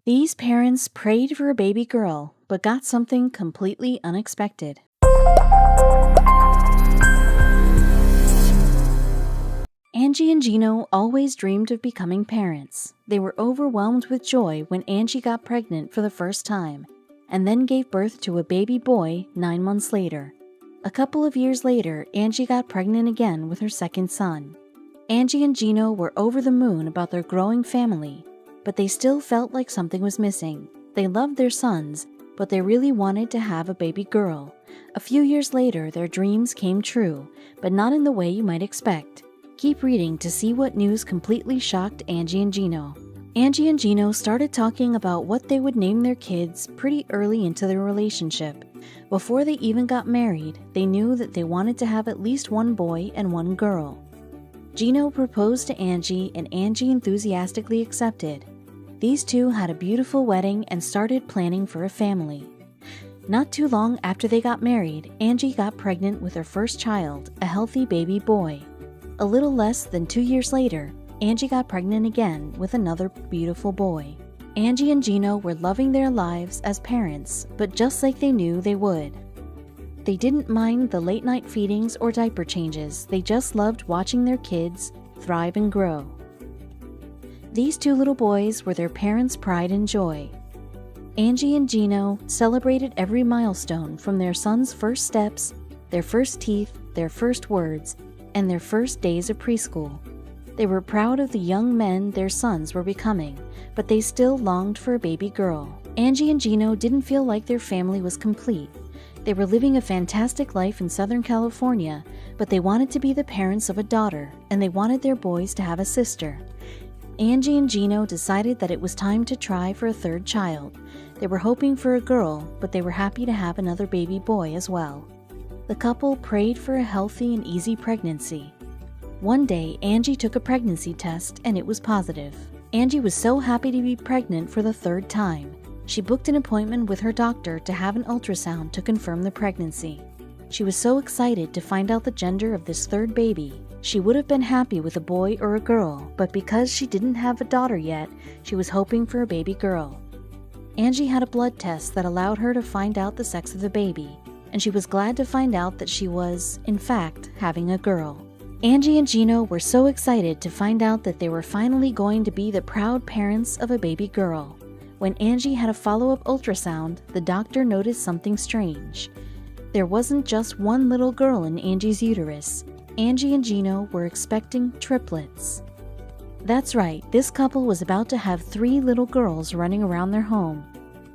These parents prayed for a baby girl, but got something completely unexpected. Angie and Gino always dreamed of becoming parents. They were overwhelmed with joy when Angie got pregnant for the first time, and then gave birth to a baby boy 9 months later. A couple of years later, Angie got pregnant again with her second son. Angie and Gino were over the moon about their growing family, but they still felt like something was missing. They loved their sons, but they really wanted to have a baby girl. A few years later, their dreams came true, but not in the way you might expect. Keep reading to see what news completely shocked Angie and Gino. Angie and Gino started talking about what they would name their kids pretty early into their relationship. Before they even got married, they knew that they wanted to have at least one boy and one girl. Gino proposed to Angie, and Angie enthusiastically accepted. These two had a beautiful wedding and started planning for a family. Not too long after they got married, Angie got pregnant with her first child, a healthy baby boy. A little less than 2 years later, Angie got pregnant again with another beautiful boy. Angie and Gino were loving their lives as parents, but just like they knew they would. They didn't mind the late-night feedings or diaper changes. They just loved watching their kids thrive and grow. These two little boys were their parents' pride and joy. Angie and Gino celebrated every milestone, from their son's first steps, their first teeth, their first words, and their first days of preschool. They were proud of the young men their sons were becoming, but they still longed for a baby girl. Angie and Gino didn't feel like their family was complete. They were living a fantastic life in Southern California, but they wanted to be the parents of a daughter, and they wanted their boys to have a sister. Angie and Gino decided that it was time to try for a third child. They were hoping for a girl, but they were happy to have another baby boy as well. The couple prayed for a healthy and easy pregnancy. One day, Angie took a pregnancy test and it was positive. Angie was so happy to be pregnant for the third time. She booked an appointment with her doctor to have an ultrasound to confirm the pregnancy. She was so excited to find out the gender of this third baby. She would have been happy with a boy or a girl, but because she didn't have a daughter yet, she was hoping for a baby girl. Angie had a blood test that allowed her to find out the sex of the baby, and she was glad to find out that she was, in fact, having a girl. Angie and Gino were so excited to find out that they were finally going to be the proud parents of a baby girl. When Angie had a follow-up ultrasound, the doctor noticed something strange. There wasn't just one little girl in Angie's uterus. Angie and Gino were expecting triplets. That's right, this couple was about to have 3 little girls running around their home.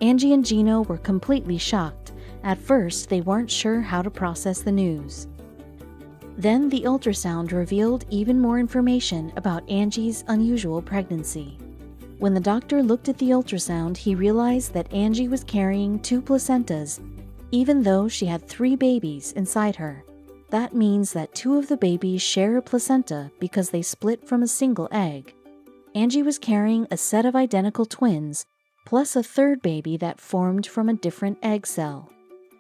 Angie and Gino were completely shocked. At first, they weren't sure how to process the news. Then the ultrasound revealed even more information about Angie's unusual pregnancy. When the doctor looked at the ultrasound, he realized that Angie was carrying 2 placentas, even though she had 3 babies inside her. That means that 2 of the babies share a placenta because they split from a single egg. Angie was carrying a set of identical twins, plus a third baby that formed from a different egg cell.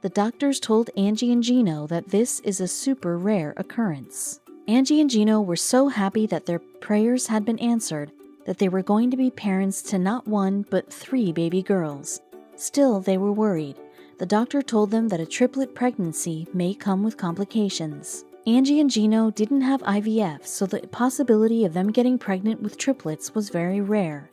The doctors told Angie and Gino that this is a super rare occurrence. Angie and Gino were so happy that their prayers had been answered that they were going to be parents to not 1 but 3 baby girls. Still, they were worried. The doctor told them that a triplet pregnancy may come with complications. Angie and Gino didn't have IVF, so the possibility of them getting pregnant with triplets was very rare.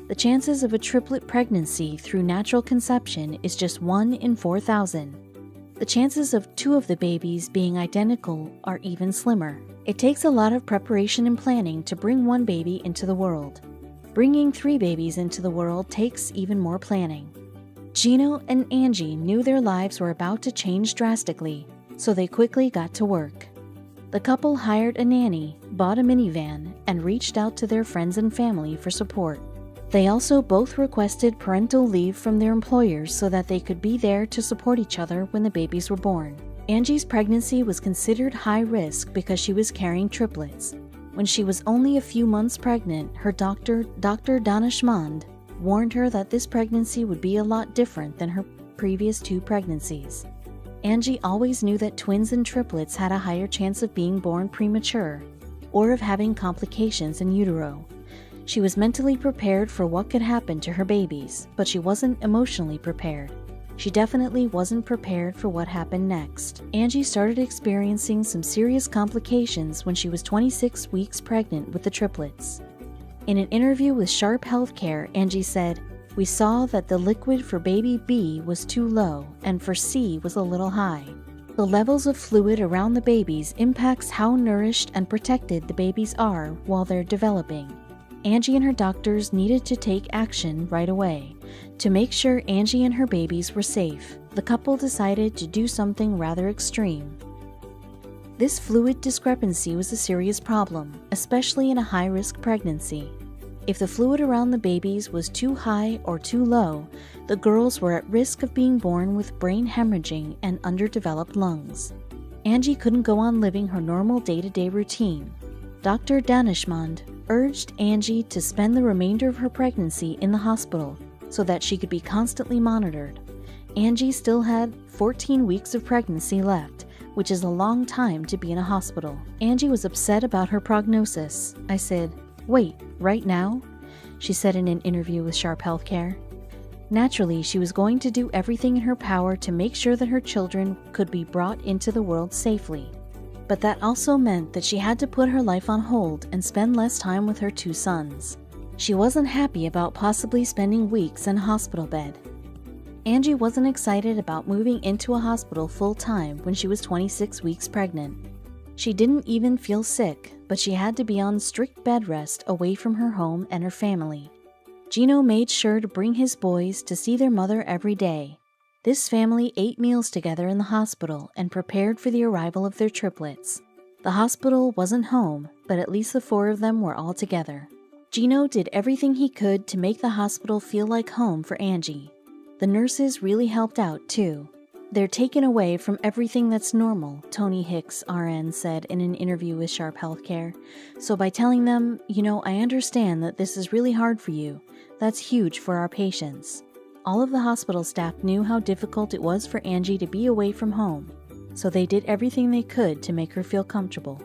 The chances of a triplet pregnancy through natural conception is just 1 in 4,000. The chances of 2 of the babies being identical are even slimmer. It takes a lot of preparation and planning to bring 1 baby into the world. Bringing 3 babies into the world takes even more planning. Gino and Angie knew their lives were about to change drastically, so they quickly got to work. The couple hired a nanny, bought a minivan, and reached out to their friends and family for support. They also both requested parental leave from their employers so that they could be there to support each other when the babies were born. Angie's pregnancy was considered high risk because she was carrying triplets. When she was only a few months pregnant, her doctor, Dr. Danishmand, warned her that this pregnancy would be a lot different than her previous 2 pregnancies. Angie always knew that twins and triplets had a higher chance of being born premature or of having complications in utero. She was mentally prepared for what could happen to her babies, but she wasn't emotionally prepared. She definitely wasn't prepared for what happened next. Angie started experiencing some serious complications when she was 26 weeks pregnant with the triplets. In an interview with Sharp Healthcare, Angie said, "We saw that the liquid for baby B was too low and for C was a little high. The levels of fluid around the babies impacts how nourished and protected the babies are while they're developing." Angie and her doctors needed to take action right away. To make sure Angie and her babies were safe, the couple decided to do something rather extreme. This fluid discrepancy was a serious problem, especially in a high-risk pregnancy. If the fluid around the babies was too high or too low, the girls were at risk of being born with brain hemorrhaging and underdeveloped lungs. Angie couldn't go on living her normal day-to-day routine. Dr. Danishmand urged Angie to spend the remainder of her pregnancy in the hospital so that she could be constantly monitored. Angie still had 14 weeks of pregnancy left, which is a long time to be in a hospital. Angie was upset about her prognosis. I said, "Wait, right now?" she said in an interview with Sharp Healthcare. Naturally, she was going to do everything in her power to make sure that her children could be brought into the world safely. But that also meant that she had to put her life on hold and spend less time with her two sons. She wasn't happy about possibly spending weeks in a hospital bed. Angie wasn't excited about moving into a hospital full-time when she was 26 weeks pregnant. She didn't even feel sick, but she had to be on strict bed rest away from her home and her family. Gino made sure to bring his boys to see their mother every day. This family ate meals together in the hospital and prepared for the arrival of their triplets. The hospital wasn't home, but at least the four of them were all together. Gino did everything he could to make the hospital feel like home for Angie. The nurses really helped out, too. "They're taken away from everything that's normal," Tony Hicks, RN, said in an interview with Sharp Healthcare. "So by telling them, I understand that this is really hard for you, that's huge for our patients." All of the hospital staff knew how difficult it was for Angie to be away from home, so they did everything they could to make her feel comfortable.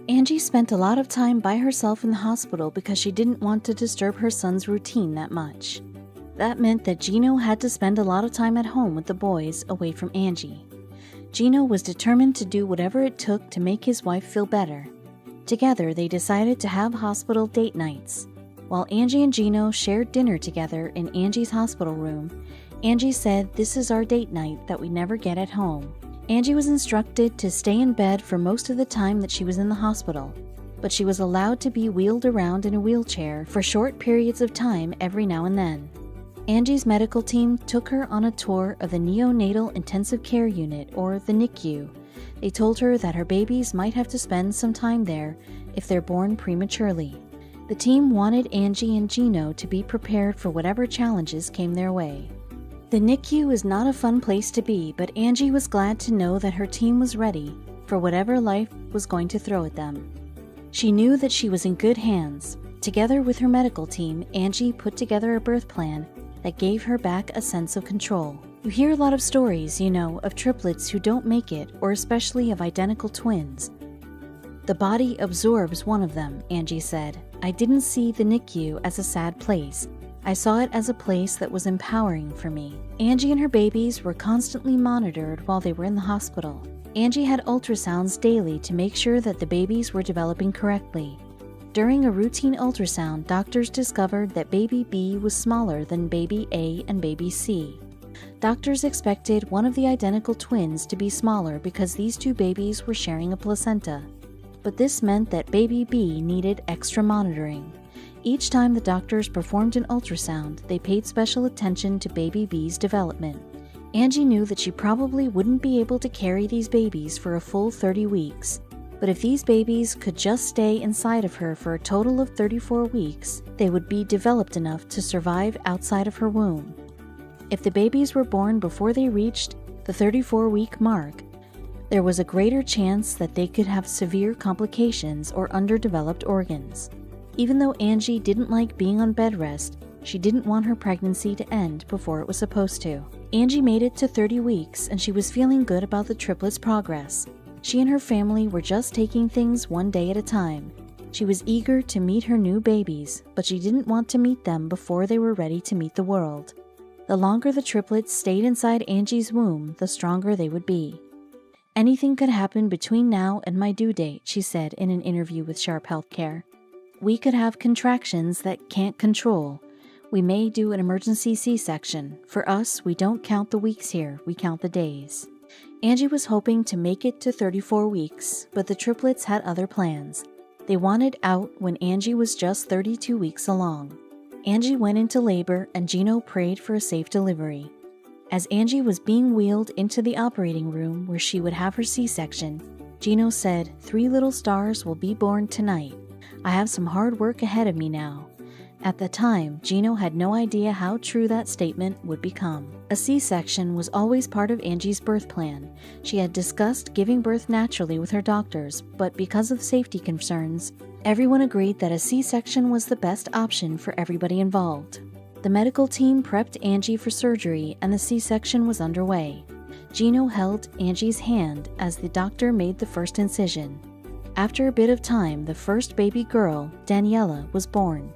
Angie spent a lot of time by herself in the hospital because she didn't want to disturb her son's routine that much. That meant that Gino had to spend a lot of time at home with the boys away from Angie. Gino was determined to do whatever it took to make his wife feel better. Together, they decided to have hospital date nights. While Angie and Gino shared dinner together in Angie's hospital room, Angie said, "This is our date night that we never get at home." Angie was instructed to stay in bed for most of the time that she was in the hospital, but she was allowed to be wheeled around in a wheelchair for short periods of time every now and then. Angie's medical team took her on a tour of the Neonatal Intensive Care Unit, or the NICU. They told her that her babies might have to spend some time there if they're born prematurely. The team wanted Angie and Gino to be prepared for whatever challenges came their way. The NICU is not a fun place to be, but Angie was glad to know that her team was ready for whatever life was going to throw at them. She knew that she was in good hands. Together with her medical team, Angie put together a birth plan that gave her back a sense of control. You hear a lot of stories, of triplets who don't make it, or especially of identical twins. The body absorbs one of them, Angie said. "I didn't see the NICU as a sad place. I saw it as a place that was empowering for me." Angie and her babies were constantly monitored while they were in the hospital. Angie had ultrasounds daily to make sure that the babies were developing correctly. During a routine ultrasound, doctors discovered that baby B was smaller than baby A and baby C. Doctors expected one of the identical twins to be smaller because these two babies were sharing a placenta. But this meant that baby B needed extra monitoring. Each time the doctors performed an ultrasound, they paid special attention to baby B's development. Angie knew that she probably wouldn't be able to carry these babies for a full 30 weeks. But if these babies could just stay inside of her for a total of 34 weeks, they would be developed enough to survive outside of her womb. If the babies were born before they reached the 34-week mark, there was a greater chance that they could have severe complications or underdeveloped organs. Even though Angie didn't like being on bed rest, she didn't want her pregnancy to end before it was supposed to. Angie made it to 30 weeks and she was feeling good about the triplets' progress. She and her family were just taking things one day at a time. She was eager to meet her new babies, but she didn't want to meet them before they were ready to meet the world. The longer the triplets stayed inside Angie's womb, the stronger they would be. "Anything could happen between now and my due date," she said in an interview with Sharp Healthcare. "We could have contractions that can't control. We may do an emergency C-section. For us, we don't count the weeks here, we count the days." Angie was hoping to make it to 34 weeks, but the triplets had other plans. They wanted out when Angie was just 32 weeks along. Angie went into labor and Gino prayed for a safe delivery. As Angie was being wheeled into the operating room where she would have her C-section, Gino said, "3 little stars will be born tonight. I have some hard work ahead of me now." At the time, Gino had no idea how true that statement would become. A C-section was always part of Angie's birth plan. She had discussed giving birth naturally with her doctors, but because of safety concerns, everyone agreed that a C-section was the best option for everybody involved. The medical team prepped Angie for surgery and the C-section was underway. Gino held Angie's hand as the doctor made the first incision. After a bit of time, the first baby girl, Daniela, was born.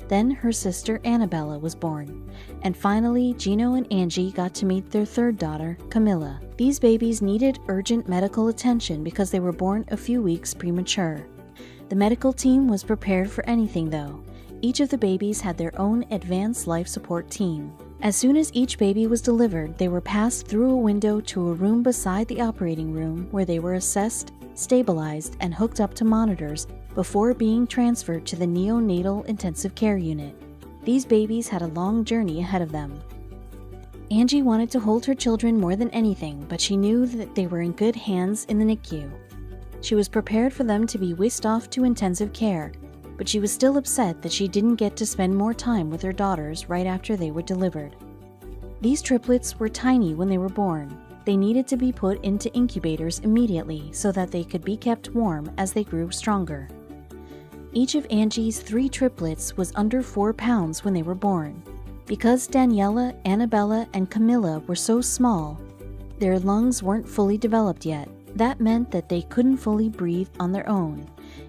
Then her sister Annabella was born. And finally, Gino and Angie got to meet their third daughter, Camilla. These babies needed urgent medical attention because they were born a few weeks premature. The medical team was prepared for anything though. Each of the babies had their own advanced life support team. As soon as each baby was delivered, they were passed through a window to a room beside the operating room where they were assessed, stabilized, and hooked up to monitors before being transferred to the neonatal intensive care unit. These babies had a long journey ahead of them. Angie wanted to hold her children more than anything, but she knew that they were in good hands in the NICU. She was prepared for them to be whisked off to intensive care, but she was still upset that she didn't get to spend more time with her daughters right after they were delivered. These triplets were tiny when they were born. They needed to be put into incubators immediately so that they could be kept warm as they grew stronger. Each of Angie's 3 triplets was under 4 pounds when they were born. Because Daniela, Annabella, and Camilla were so small, their lungs weren't fully developed yet. That meant that they couldn't fully breathe on their own.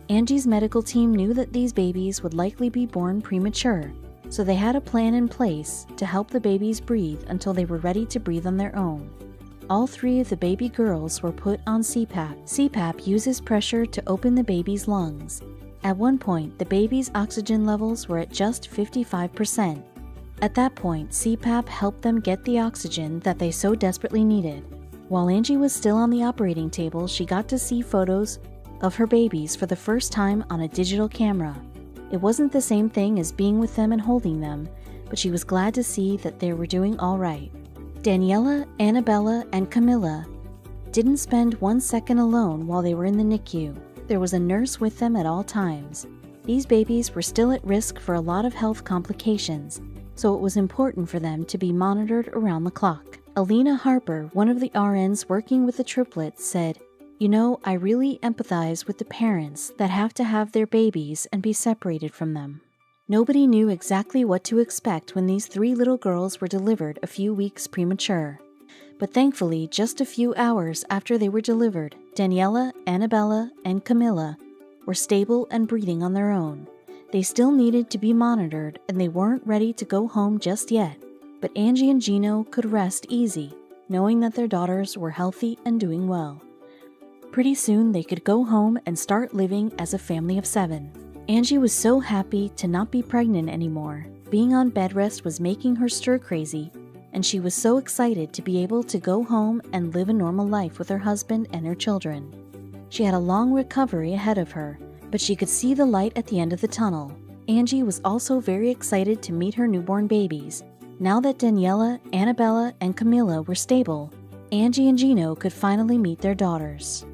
Angie's medical team knew that these babies would likely be born premature, so they had a plan in place to help the babies breathe until they were ready to breathe on their own. All 3 of the baby girls were put on CPAP. CPAP uses pressure to open the baby's lungs. At one point, the baby's oxygen levels were at just 55%. At that point, CPAP helped them get the oxygen that they so desperately needed. While Angie was still on the operating table, she got to see photos of her babies for the first time on a digital camera. It wasn't the same thing as being with them and holding them, but she was glad to see that they were doing all right. Daniela, Annabella, and Camilla didn't spend 1 second alone while they were in the NICU. There was a nurse with them at all times. These babies were still at risk for a lot of health complications, so it was important for them to be monitored around the clock. Alina Harper, one of the RNs working with the triplets, said, "You know, I really empathize with the parents that have to have their babies and be separated from them." Nobody knew exactly what to expect when these 3 little girls were delivered a few weeks premature. But thankfully, just a few hours after they were delivered, Daniela, Annabella, and Camilla were stable and breathing on their own. They still needed to be monitored and they weren't ready to go home just yet. But Angie and Gino could rest easy, knowing that their daughters were healthy and doing well. Pretty soon they could go home and start living as a family of 7. Angie was so happy to not be pregnant anymore. Being on bed rest was making her stir crazy, and she was so excited to be able to go home and live a normal life with her husband and her children. She had a long recovery ahead of her, but she could see the light at the end of the tunnel. Angie was also very excited to meet her newborn babies. Now that Daniela, Annabella, and Camilla were stable, Angie and Gino could finally meet their daughters.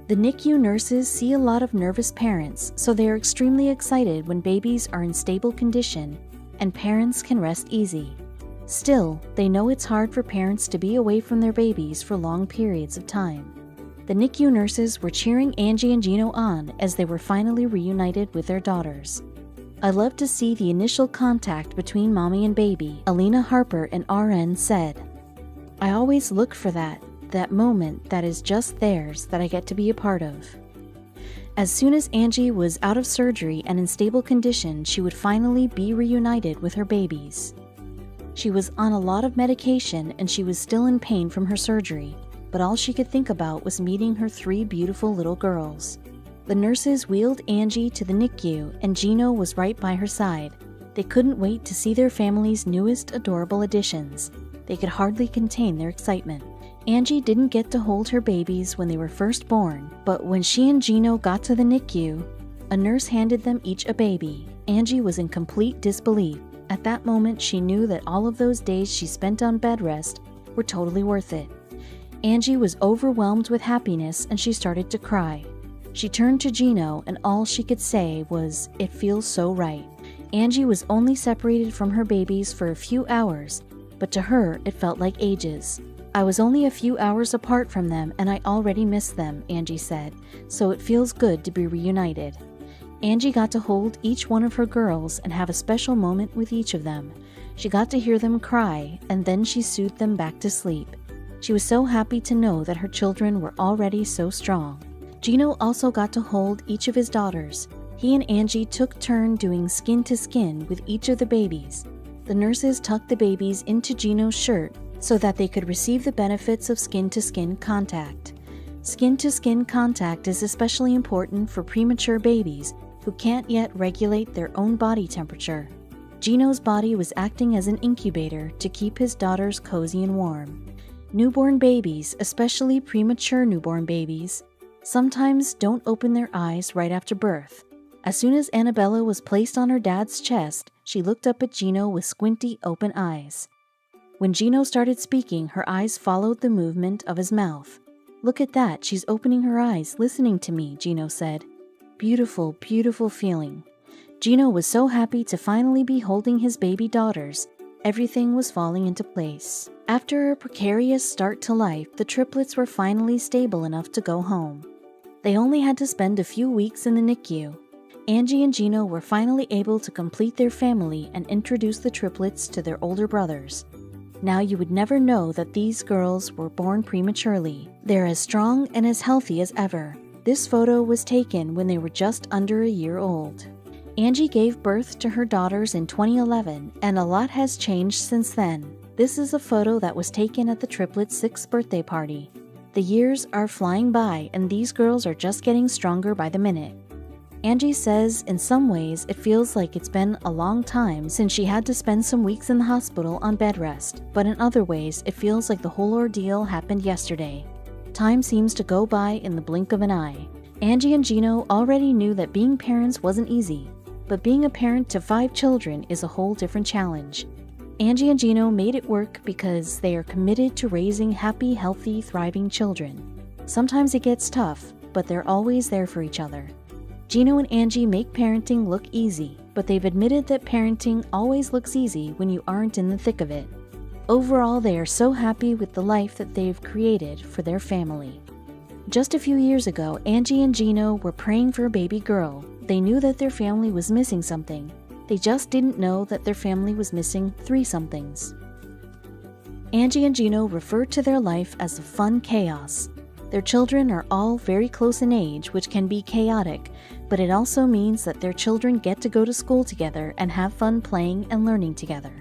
The NICU nurses see a lot of nervous parents, so they are extremely excited when babies are in stable condition and parents can rest easy. Still, they know it's hard for parents to be away from their babies for long periods of time. The NICU nurses were cheering Angie and Gino on as they were finally reunited with their daughters. "I love to see the initial contact between mommy and baby," Alina Harper, an RN, said. "I always look for that moment that is just theirs that I get to be a part of." As soon as Angie was out of surgery and in stable condition, she would finally be reunited with her babies. She was on a lot of medication and she was still in pain from her surgery, but all she could think about was meeting her 3 beautiful little girls. The nurses wheeled Angie to the NICU and Gino was right by her side. They couldn't wait to see their family's newest adorable additions. They could hardly contain their excitement. Angie didn't get to hold her babies when they were first born, but when she and Gino got to the NICU, a nurse handed them each a baby. Angie was in complete disbelief. At that moment, she knew that all of those days she spent on bed rest were totally worth it. Angie was overwhelmed with happiness and she started to cry. She turned to Gino and all she could say was, "It feels so right." Angie was only separated from her babies for a few hours, but to her it felt like ages. "I was only a few hours apart from them and I already missed them," Angie said, "so it feels good to be reunited." Angie got to hold each one of her girls and have a special moment with each of them. She got to hear them cry and then she soothed them back to sleep. She was so happy to know that her children were already so strong. Gino also got to hold each of his daughters. He and Angie took turn doing skin to skin with each of the babies. The nurses tucked the babies into Gino's shirt so that they could receive the benefits of skin-to-skin contact. Skin-to-skin contact is especially important for premature babies who can't yet regulate their own body temperature. Gino's body was acting as an incubator to keep his daughters cozy and warm. Newborn babies, especially premature newborn babies, sometimes don't open their eyes right after birth. As soon as Annabella was placed on her dad's chest, she looked up at Gino with squinty, open eyes. When Gino started speaking, her eyes followed the movement of his mouth. "Look at that, she's opening her eyes, listening to me," Gino said. Beautiful, beautiful feeling. Gino was so happy to finally be holding his baby daughters. Everything was falling into place. After a precarious start to life, the triplets were finally stable enough to go home. They only had to spend a few weeks in the NICU. Angie and Gino were finally able to complete their family and introduce the triplets to their older brothers. Now you would never know that these girls were born prematurely. They're as strong and as healthy as ever. This photo was taken when they were just under a year old. Angie gave birth to her daughters in 2011, and a lot has changed since then. This is a photo that was taken at the triplets' 6th birthday party. The years are flying by, and these girls are just getting stronger by the minute. Angie says in some ways it feels like it's been a long time since she had to spend some weeks in the hospital on bed rest, but in other ways it feels like the whole ordeal happened yesterday. Time seems to go by in the blink of an eye. Angie and Gino already knew that being parents wasn't easy, but being a parent to 5 children is a whole different challenge. Angie and Gino made it work because they are committed to raising happy, healthy, thriving children. Sometimes it gets tough, but they're always there for each other. Gino and Angie make parenting look easy, but they've admitted that parenting always looks easy when you aren't in the thick of it. Overall, they are so happy with the life that they've created for their family. Just a few years ago, Angie and Gino were praying for a baby girl. They knew that their family was missing something. They just didn't know that their family was missing 3 somethings. Angie and Gino refer to their life as a fun chaos. Their children are all very close in age, which can be chaotic, but it also means that their children get to go to school together and have fun playing and learning together.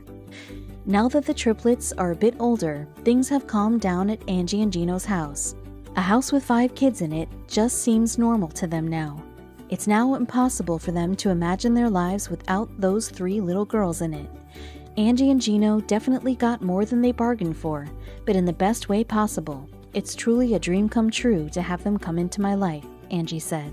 Now that the triplets are a bit older, things have calmed down at Angie and Gino's house. A house with 5 kids in it just seems normal to them now. It's now impossible for them to imagine their lives without those 3 little girls in it. Angie and Gino definitely got more than they bargained for, but in the best way possible. It's truly a dream come true to have them come into my life, Angie said.